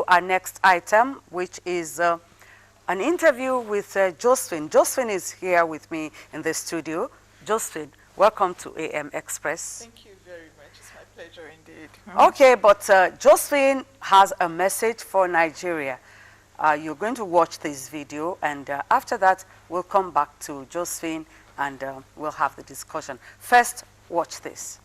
our next item, which is an interview with Josephine. Josephine is here with me in the studio. Josephine, welcome to AM Express. Thank you very much. It's my pleasure indeed. Okay, but Josephine has a message for Nigeria. You're going to watch this video, and after that, we'll come back to Josephine, and we'll have the discussion. First, watch this.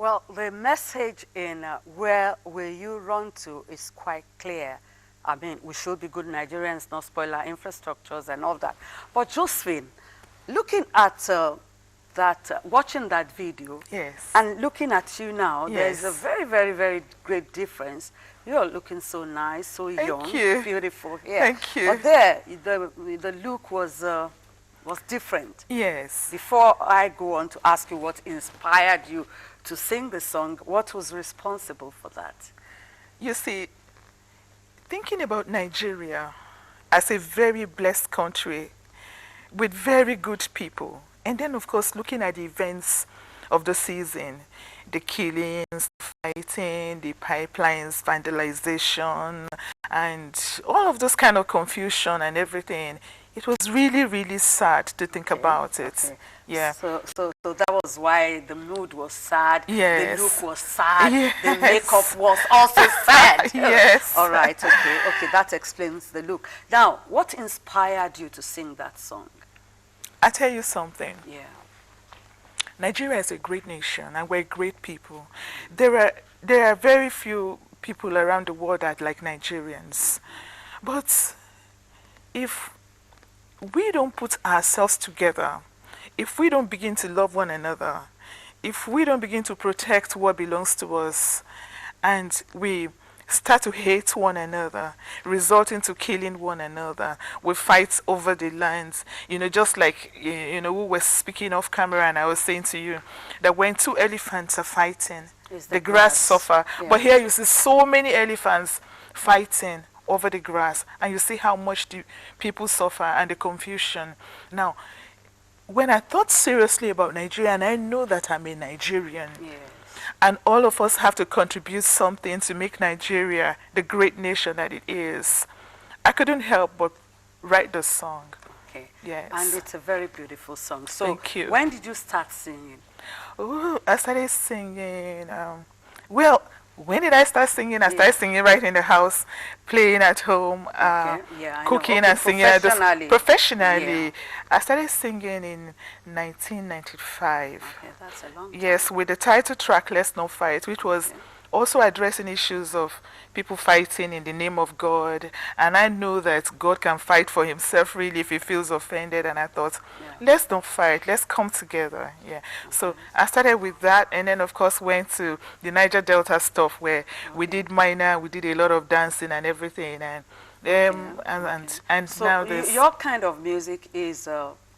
Well, the message in Where Will You Run To is quite clear. I mean, we should be good Nigerians, not spoil our infrastructures and all that. But Josephine, looking at watching that video, yes, and looking at you now, yes, there's a very, very, very great difference. You're looking so nice, so young, beautiful. Yeah. Thank you. But there, the look was different. Yes. Before I go on to ask you what inspired you to sing the song, what was responsible for that? You see, thinking about Nigeria as a very blessed country with very good people, and then of course looking at the events of the season, the killings, the fighting, the pipelines, vandalization, and all of those kind of confusion and everything, it was really, really sad to think about it. Okay. Yeah. So that was why the mood was sad. Yes. The look was sad. Yes. The makeup was also sad. Yes. All right. Okay. That explains the look. Now, what inspired you to sing that song? I tell you something. Yeah. Nigeria is a great nation, and we're great people. There are very few people around the world that like Nigerians, but if we don't put ourselves together, if we don't begin to love one another, if we don't begin to protect what belongs to us, and we start to hate one another, resulting to killing one another, we fight over the lands, just like, we were speaking off camera, and I was saying to you that when two elephants are fighting, the grass suffer. Yeah. But here you see so many elephants fighting over the grass, and you see how much the people suffer and the confusion. Now, when I thought seriously about Nigeria, and I know that I'm a Nigerian, Yes. and all of us have to contribute something to make Nigeria the great nation that it is, I couldn't help but write the song. Okay. Yes. And it's a very beautiful song. So Thank you. when did you start singing? Ooh, I started singing. Well, when did I start singing? I Yeah. started singing right in the house, playing at home, Okay. Yeah, I know. cooking Okay, and singing at professionally. professionally. Yeah. I started singing in 1995. Okay, that's a long time. Yes, with the title track "Let's Not Fight," which was Okay. also addressing issues of people fighting in the name of God. And I know that God can fight for himself really if he feels offended. And I thought, Yeah. let's not fight, let's come together. Yeah. So I started with that, and then of course went to the Niger Delta stuff where we did minor, we did a lot of dancing and everything, and and So now this. your kind of music is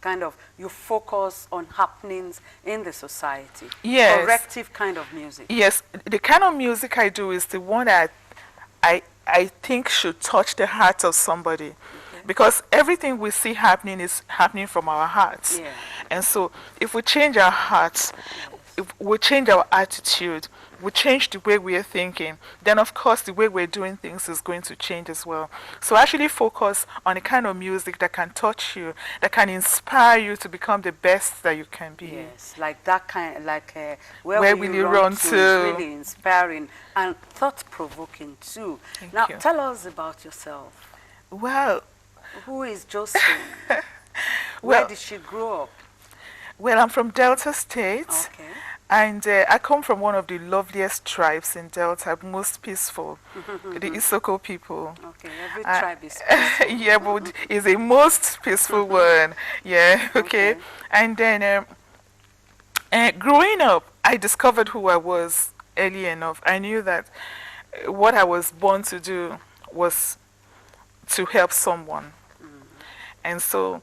kind of, you focus on happenings in the society. Yes. Corrective kind of music. Yes, the kind of music I do is the one that I think should touch the heart of somebody. Okay. Because everything we see happening is happening from our hearts. Yeah. And so if we change our hearts, if we change our attitude, we change the way we are thinking, then of course the way we're doing things is going to change as well. So actually focus on the kind of music that can touch you, that can inspire you to become the best that you can be. Yes, like that kind, like Where Will You Run to? To? Is really inspiring and thought-provoking too. Thank Now, you. tell us about yourself. Well, Who is Josephine? Where well, did she grow up? well, I'm from Delta State. Okay. And I come from one of the loveliest tribes in Delta, most peaceful, the Isoko people. Okay, every Uh, tribe is yeah, but it's a most peaceful one. Yeah, okay. Okay. And then growing up, I discovered who I was early enough. I knew that what I was born to do was to help someone. And so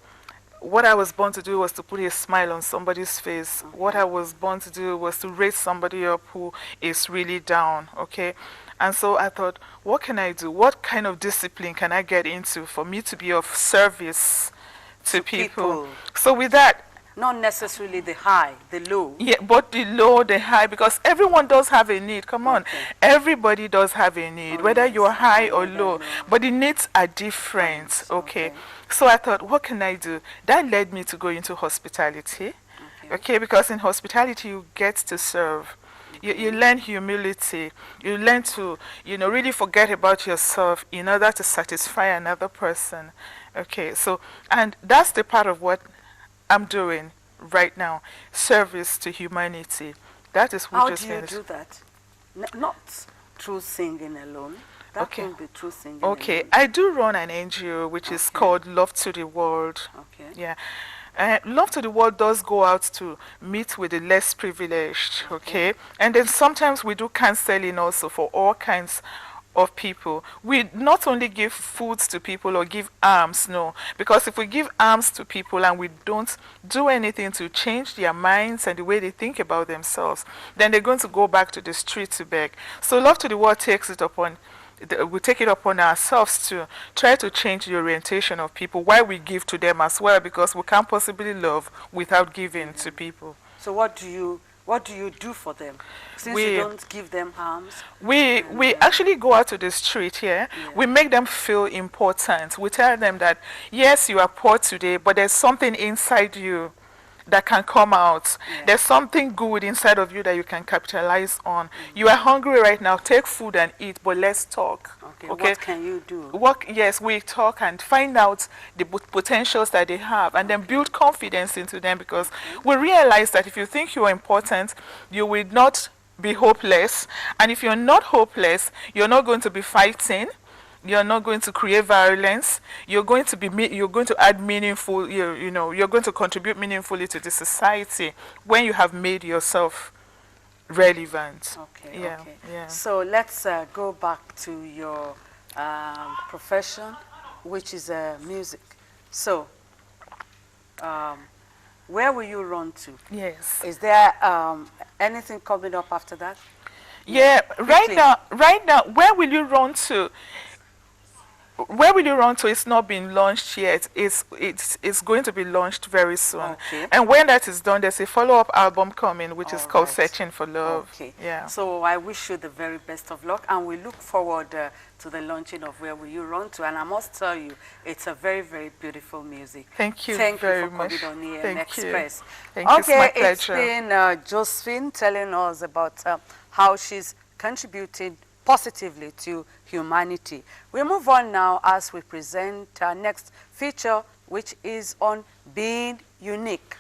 what I was born to do was to put a smile on somebody's face. What I was born to do was to raise somebody up who is really down, okay? And so I thought, what can I do? What kind of discipline can I get into for me to be of service to people? So with that, not necessarily the high, the low. yeah, but the low, the high, because everyone does have a need. Come on, Okay. everybody does have a need, Oh, whether yes, you're high I or know low. that, But the needs are different. Okay. Okay. So I thought, what can I do? That led me to go into hospitality. Okay. Okay, because in hospitality you get to serve. You learn humility. You learn to, really forget about yourself in order to satisfy another person. Okay, so, and that's the part of what I'm doing right now, service to humanity. That is what How just do you finished. do that? Not through singing alone. That Okay. can be through singing Okay, alone. I do run an NGO which is Okay. called Love to the World. Okay. Yeah. Love to the World does go out to meet with the less privileged, okay? And then sometimes we do counseling also for all kinds of people. We not only give foods to people or give alms, no. Because if we give alms to people and we don't do anything to change their minds and the way they think about themselves, then they're going to go back to the street to beg. So Love to the World takes it upon we take it upon ourselves to try to change the orientation of people while we give to them as well, because we can't possibly love without giving to people. So what do you do for them? Since We- you don't give them harms. We actually go out to the street here. Yeah. We make them feel important. We tell them that yes, you are poor today, but there's something inside you that can come out. Yeah. There's something good inside of you that you can capitalize on. You are hungry right now. Take food and eat, but let's talk. Okay. What can you do? Yes, we talk and find out the potentials that they have, and then build confidence into them, because we realize that if you think you are important, you will not be hopeless. And if you're not hopeless, you're not going to be fighting. You're not going to create violence. You're going to add meaningful. You're going to contribute meaningfully to the society when you have made yourself relevant. Okay. Yeah, Okay. yeah. So let's go back to your profession, which is music. So, where will you run to? Yes. Is there anything coming up after that? Yeah, Quickly. right now, where will you run to? Where Will You Run To is not been launched yet. It's going to be launched very soon. Okay. And when that is done, there's a follow-up album coming, which is All called right. Searching for Love. Okay. Yeah. So I wish you the very best of luck, and we look forward to the launching of Where Will You Run To. And I must tell you, it's a very, very beautiful music. Thank you Thank very you for much. coming on here Thank and you. Express. Thank you. It's my Okay, it's pleasure. been Josephine telling us about how she's contributing positively to humanity. We move on now as we present our next feature, which is on being unique.